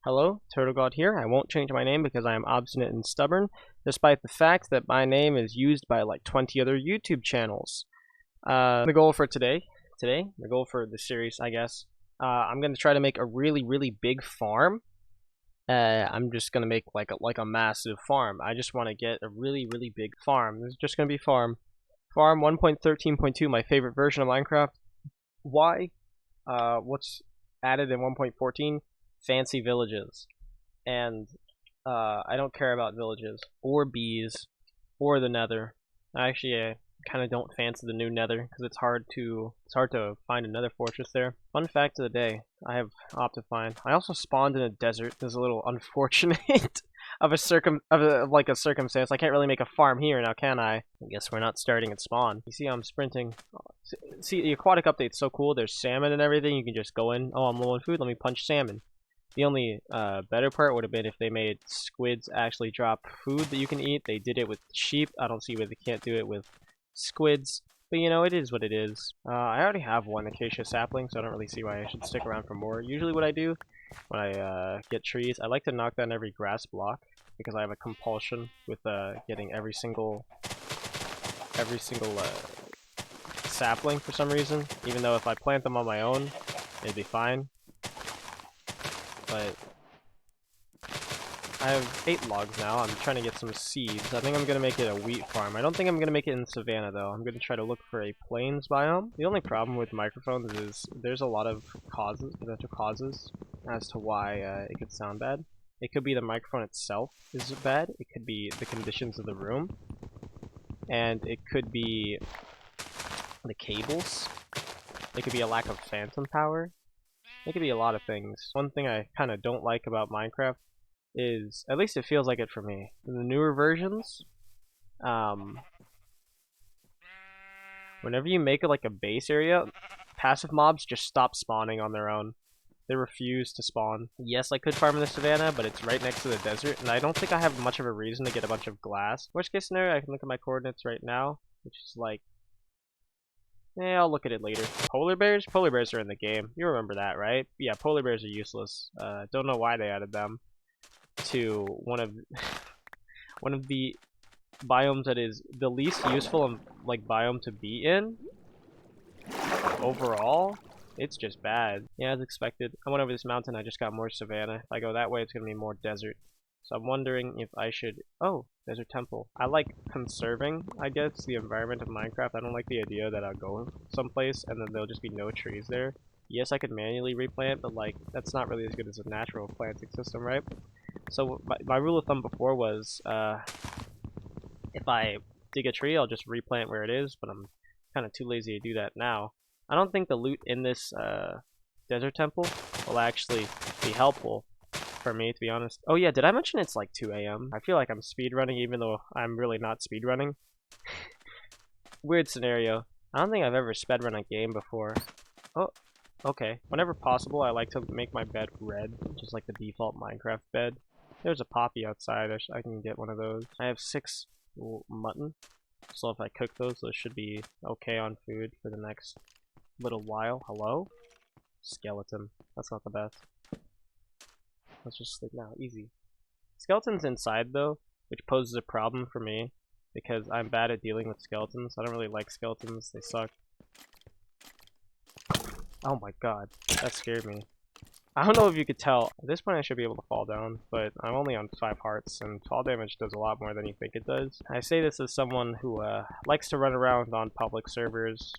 Hello, Turtle God here. I won't change my name because I am obstinate and stubborn, despite the fact that my name is used by like 20 other YouTube channels. The goal for the goal for the series, I guess, I'm gonna try to make a really big farm. I'm just gonna make like a massive farm. I just want to get a really big farm. This is just gonna be farm 1.13.2, my favorite version of Minecraft. Why? What's added in 1.14? Fancy villages. And I don't care about villages or bees or the nether. Actually, I kind of don't fancy the new nether because it's hard to find another fortress there. Fun fact of the day, I have Optifine. I also spawned in a desert. There's a little unfortunate of a circumstance. I can't really make a farm here now, can I? I guess we're not starting at spawn. You see, I'm sprinting. See, the aquatic update's so cool. There's salmon and everything. You can just go in. Oh, I'm low on food. Let me punch salmon. The only better part would have been if they made squids actually drop food that you can eat. They did it with sheep. I don't see why they can't do it with squids. But you know, it is what it is. I already have one acacia sapling, so I don't really see why I should stick around for more. Usually what I do when I get trees, I like to knock down every grass block because I have a compulsion with getting every single sapling for some reason. Even though if I plant them on my own, it'd be fine. But I have 8 logs now. I'm trying to get some seeds. I think I'm going to make it a wheat farm. I don't think I'm going to make it in Savannah, though. I'm going to try to look for a plains biome. The only problem with microphones is there's a lot of potential causes as to why it could sound bad. It could be the microphone itself is bad. It could be the conditions of the room. And it could be the cables. It could be a lack of phantom power. It could be a lot of things. One thing I kind of don't like about Minecraft is, at least it feels like it for me, in the newer versions, whenever you make it like a base area, passive mobs just stop spawning on their own. They refuse to spawn. Yes, I could farm in the savannah, but it's right next to the desert, and I don't think I have much of a reason to get a bunch of glass. Worst case scenario, I can look at my coordinates right now, which is like, I'll look at it later. Polar bears? Polar bears are in the game. You remember that, right? Yeah, polar bears are useless. Don't know why they added them to one of one of the biomes that is the least useful biome to be in. Overall, it's just bad. Yeah, as expected. I went over this mountain, I just got more savannah. If I go that way, it's gonna be more desert. So I'm wondering if I should... Oh, there's a temple. I like conserving, I guess, the environment of Minecraft. I don't like the idea that I'll go someplace and then there'll just be no trees there. Yes, I could manually replant, but like, that's not really as good as a natural planting system, right? So my rule of thumb before was, if I dig a tree, I'll just replant where it is, but I'm kind of too lazy to do that now. I don't think the loot in this desert temple will actually be helpful for me, to be honest. Oh yeah, did I mention it's like 2 a.m.? I feel like I'm speedrunning even though I'm really not speedrunning. Weird scenario. I don't think I've ever speedrun a game before. Oh, okay. Whenever possible, I like to make my bed red, just like the default Minecraft bed. There's a poppy outside. I can get one of those. I have 6 mutton, so if I cook those should be okay on food for the next little while. Hello? Skeleton. That's not the best. Let's just sleep now. Easy. Skeletons inside, though, which poses a problem for me, because I'm bad at dealing with skeletons. I don't really like skeletons. They suck. Oh my god. That scared me. I don't know if you could tell. At this point, I should be able to fall down, but I'm only on 5 hearts, and fall damage does a lot more than you think it does. I say this as someone who likes to run around on public servers,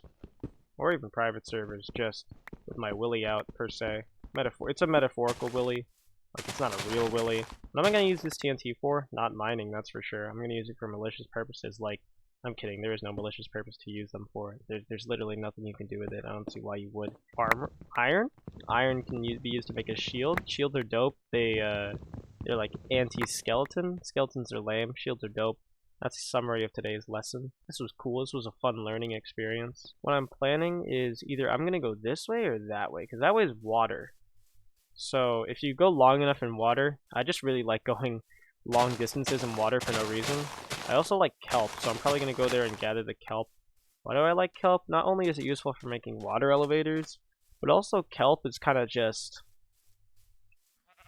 or even private servers, just with my willy out, per se. It's a metaphorical willy. Like, it's not a real willy. What am I going to use this TNT for? Not mining, that's for sure. I'm going to use it for malicious purposes, like... I'm kidding, there is no malicious purpose to use them for. There's literally nothing you can do with it. I don't see why you would. Armor? Iron? Iron can be used to make a shield. Shields are dope. They're like anti-skeleton. Skeletons are lame. Shields are dope. That's a summary of today's lesson. This was cool. This was a fun learning experience. What I'm planning is either I'm going to go this way or that way, because that way is water. So if you go long enough in water, I just really like going long distances in water for no reason. I also like kelp, so I'm probably going to go there and gather the kelp. Why do I like kelp? Not only is it useful for making water elevators, but also kelp is kind of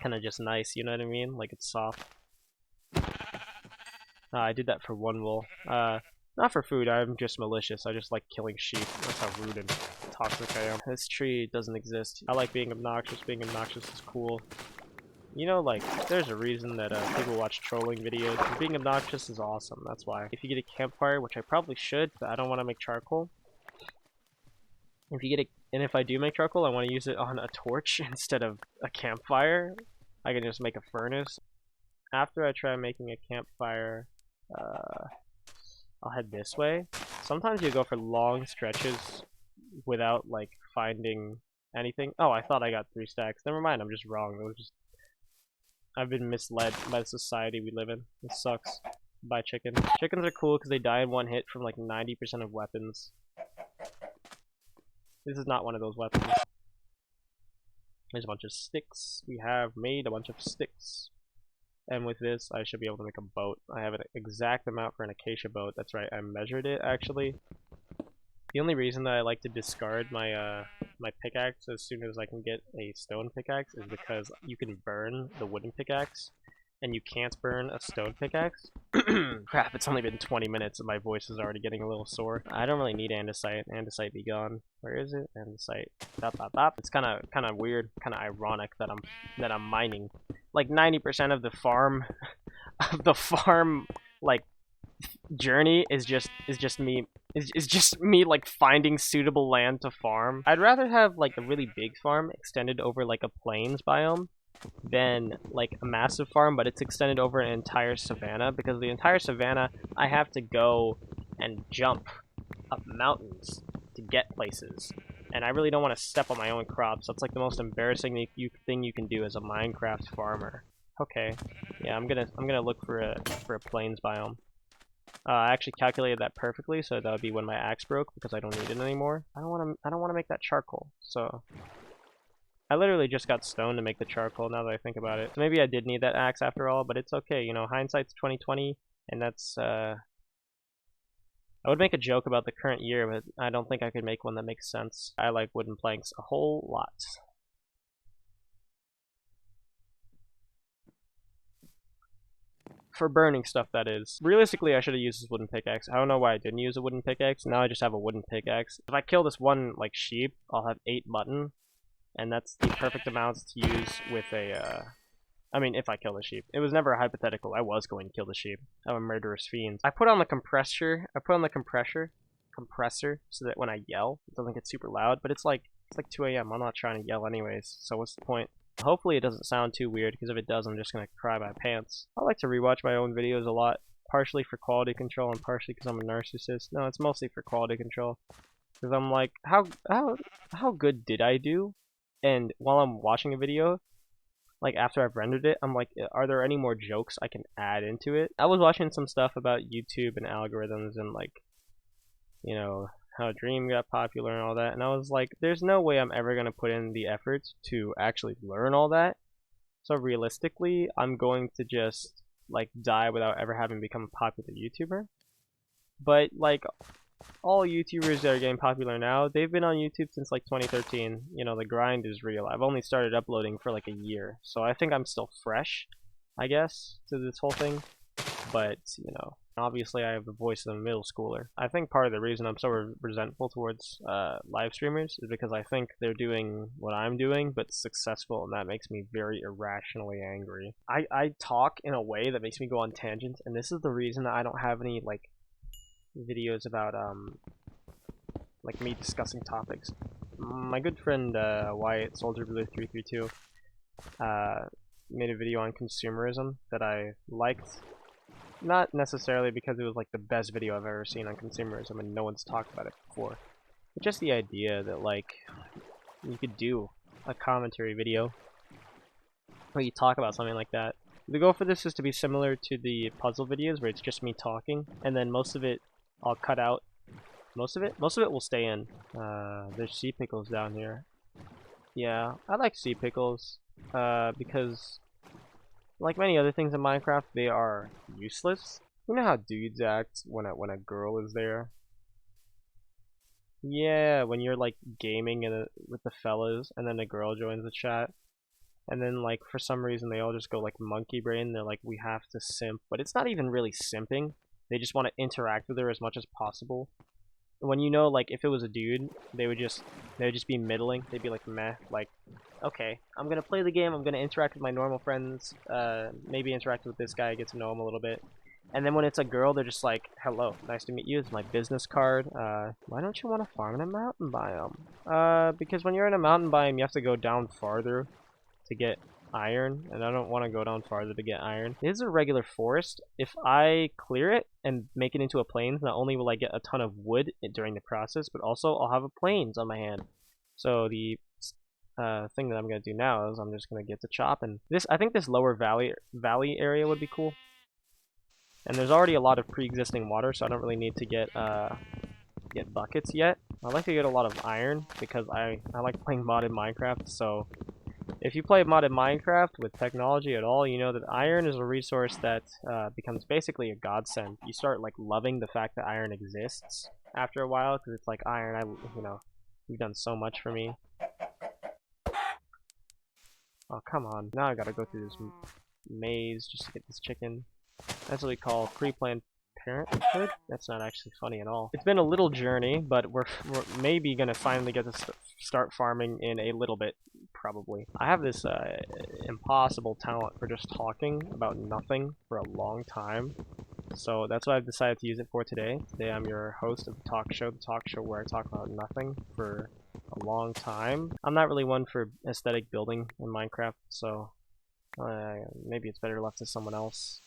kind of just nice, you know what I mean? Like it's soft. I did that for one wool. Not for food, I'm just malicious. I just like killing sheep. That's how rude and toxic I am. This tree doesn't exist. I like being obnoxious. Being obnoxious is cool. You know, like, there's a reason that people watch trolling videos. And being obnoxious is awesome, that's why. If you get a campfire, which I probably should, but I don't want to make charcoal. If you get and if I do make charcoal, I want to use it on a torch instead of a campfire. I can just make a furnace. After I try making a campfire, I'll head this way. Sometimes you go for long stretches without, like, finding anything. Oh, I thought I got 3 stacks. Never mind, I'm just wrong. It was just... I've been misled by the society we live in. This sucks. Buy chicken. Chickens are cool because they die in one hit from, like, 90% of weapons. This is not one of those weapons. There's a bunch of sticks. We have made a bunch of sticks. And with this, I should be able to make a boat. I have an exact amount for an acacia boat. That's right, I measured it, actually. The only reason that I like to discard my my pickaxe as soon as I can get a stone pickaxe is because you can burn the wooden pickaxe, and you can't burn a stone pickaxe. Crap, it's only been 20 minutes and my voice is already getting a little sore. I don't really need andesite. Andesite be gone. Where is it? Andesite. Bop, bop, bop. It's kind of weird, kind of ironic that I'm mining. Like 90% of the farm, like journey is just me like finding suitable land to farm. I'd rather have like a really big farm extended over like a plains biome than like a massive farm, but it's extended over an entire savanna, because the entire savanna I have to go and jump up mountains to get places, and I really don't want to step on my own crops. That's like the most embarrassing thing you can do as a Minecraft farmer. Okay, yeah, I'm gonna look for a plains biome. I actually calculated that perfectly, so that would be when my axe broke, because I don't need it anymore. I don't want to make that charcoal, so I literally just got stone to make the charcoal. Now that I think about it, so maybe I did need that axe after all, but it's okay. You know, hindsight's 2020, and that's I would make a joke about the current year, but I don't think I could make one that makes sense. I like wooden planks a whole lot. For burning stuff, that is. Realistically, I should have used this wooden pickaxe. I don't know why I didn't use a wooden pickaxe. Now I just have a wooden pickaxe. If I kill this one, like, sheep, I'll have 8 mutton, and that's the perfect amount to use with a, I mean, if I kill the sheep. It was never a hypothetical. I was going to kill the sheep. I'm a murderous fiend. I put on the compressor, so that when I yell, it doesn't get super loud, but it's like 2 AM. I'm not trying to yell anyways, so what's the point? Hopefully it doesn't sound too weird, because if it does, I'm just gonna cry my pants. I like to rewatch my own videos a lot, partially for quality control and partially because I'm a narcissist. No, it's mostly for quality control, because I'm like, how good did I do? And while I'm watching a video, like after I've rendered it, I'm like, are there any more jokes I can add into it? I was watching some stuff about YouTube and algorithms and, like, you know, how Dream got popular and all that, and I was like, there's no way I'm ever gonna put in the effort to actually learn all that. So realistically, I'm going to just like die without ever having become a popular YouTuber. But like all YouTubers that are getting popular now, they've been on YouTube since like 2013. You know, the grind is real. I've only started uploading for like a year, so I think I'm still fresh, I guess, to this whole thing. But, you know, obviously I have the voice of a middle schooler. I think part of the reason I'm so resentful towards live streamers is because I think they're doing what I'm doing, but successful, and that makes me very irrationally angry. I talk in a way that makes me go on tangents, and this is the reason that I don't have any, like, videos about, like, me discussing topics. My good friend, Wyatt, Soldier Blue 332, made a video on consumerism that I liked. Not necessarily because it was like the best video I've ever seen on consumerism and no one's talked about it before. But just the idea that, like, you could do a commentary video where you talk about something like that. The goal for this is to be similar to the puzzle videos where it's just me talking, and then most of it I'll cut out. Most of it will stay in. There's sea pickles down here. Yeah, I like sea pickles because, like many other things in Minecraft, they are useless. You know how dudes act when a girl is there? Yeah, when you're like gaming with the fellas and then a girl joins the chat. And then like for some reason they all just go like monkey brain. They're like, we have to simp, but it's not even really simping. They just want to interact with her as much as possible. When you know, like if it was a dude, they would just be middling. They'd be like meh, like okay, I'm gonna play the game. I'm gonna interact with my normal friends. Maybe interact with this guy, get to know him a little bit. And then when it's a girl, they're just like, hello, nice to meet you. It's my business card. Why don't you want to farm in a mountain biome? Because when you're in a mountain biome, you have to go down farther to get iron, and I don't want to go down farther to get iron. It is a regular forest. If I clear it and make it into a plains, not only will I get a ton of wood during the process, but also I'll have a plains on my hand. So the thing that I'm going to do now is I'm just going to get to chop, and I think this lower valley area would be cool. And there's already a lot of pre-existing water, so I don't really need to get buckets yet. I'd like to get a lot of iron because I like playing modded Minecraft. So if you play modded Minecraft with technology at all, you know that iron is a resource that becomes basically a godsend. You start like loving the fact that iron exists after a while because it's like iron. You've done so much for me. Oh come on! Now I gotta go through this maze just to get this chicken. That's what we call pre-planned parenthood. That's not actually funny at all. It's been a little journey, but we're maybe gonna finally get to start farming in a little bit, probably. I have this impossible talent for just talking about nothing for a long time. So that's what I've decided to use it for today. Today I'm your host of the talk show where I talk about nothing for a long time. I'm not really one for aesthetic building in Minecraft, so maybe it's better left to someone else.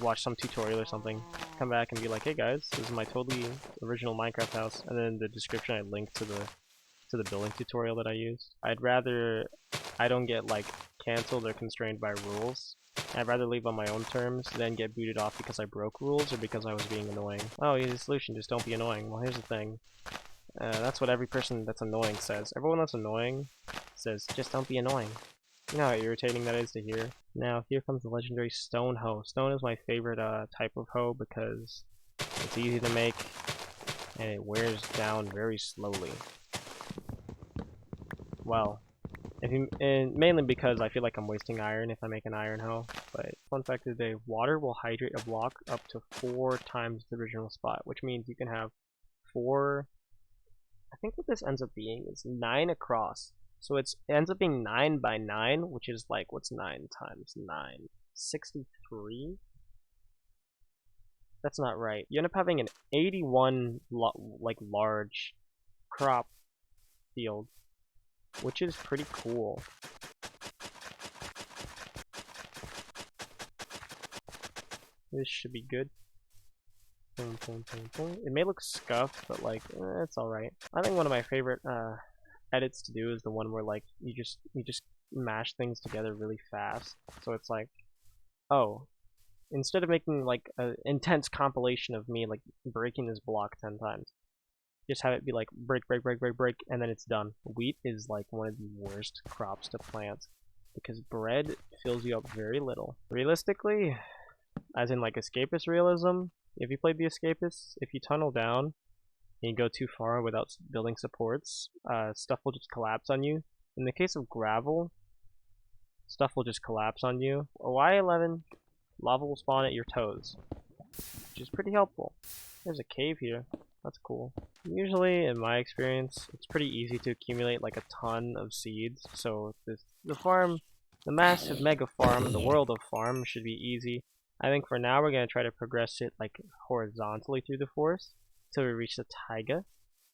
Watch some tutorial or something, come back and be like, hey guys, this is my totally original Minecraft house, and then in the description I link to the building tutorial that I used. I'd rather I don't get like canceled or constrained by rules. I'd rather leave on my own terms than get booted off because I broke rules or because I was being annoying. Oh, easy solution, just don't be annoying. Well, here's the thing. That's what every person that's annoying says. Everyone that's annoying says, just don't be annoying. You know how irritating that is to hear? Now, here comes the legendary stone hoe. Stone is my favorite type of hoe because it's easy to make and it wears down very slowly. Well, and mainly because I feel like I'm wasting iron if I make an iron hoe. But fun fact of the day, water will hydrate a block up to 4 times the original spot, which means you can have 4... I think what this ends up being is 9 across. So it ends up being 9 by 9, which is like, what's 9 times 9? 63? That's not right. You end up having an 81 large crop field, which is pretty cool. This should be good. Boom, boom, boom, boom. It may look scuffed, but like, it's alright. I think one of my favorite edits to do is the one where like you just mash things together really fast. So it's like, oh, instead of making like an intense compilation of me like breaking this block 10 times, just have it be like break, break, break, break, break, and then it's done. Wheat is like one of the worst crops to plant because bread fills you up very little. Realistically, as in like escapist realism, if you played the escapists, if you tunnel down and you go too far without building supports, stuff will just collapse on you. In the case of gravel, stuff will just collapse on you. Y11, lava will spawn at your toes, which is pretty helpful. There's a cave here. That's cool. Usually, in my experience, it's pretty easy to accumulate like a ton of seeds. So the massive mega farm, the world of farm should be easy. I think for now we're going to try to progress it like horizontally through the forest till we reach the taiga,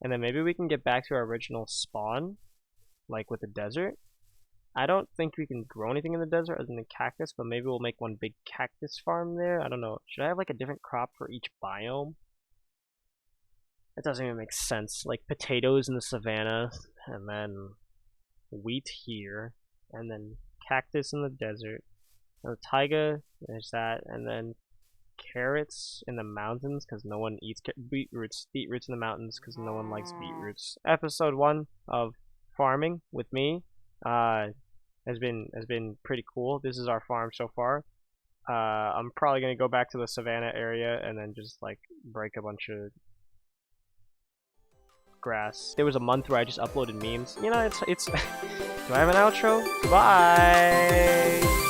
and then maybe we can get back to our original spawn, like with the desert. I don't think we can grow anything in the desert other than cactus, but maybe we'll make one big cactus farm there. I don't know. Should I have like a different crop for each biome? That doesn't even make sense. Like potatoes in the savannah, and then wheat here, and then cactus in the desert. And the taiga, there's that, and then carrots in the mountains because no one eats beetroots in the mountains because no one likes beetroots. Episode 1 of farming with me has been pretty cool. This is our farm so far. I'm probably gonna go back to the savannah area and then just like break a bunch of grass. There was a month where I just uploaded memes. You know, it's do I have an outro? Goodbye!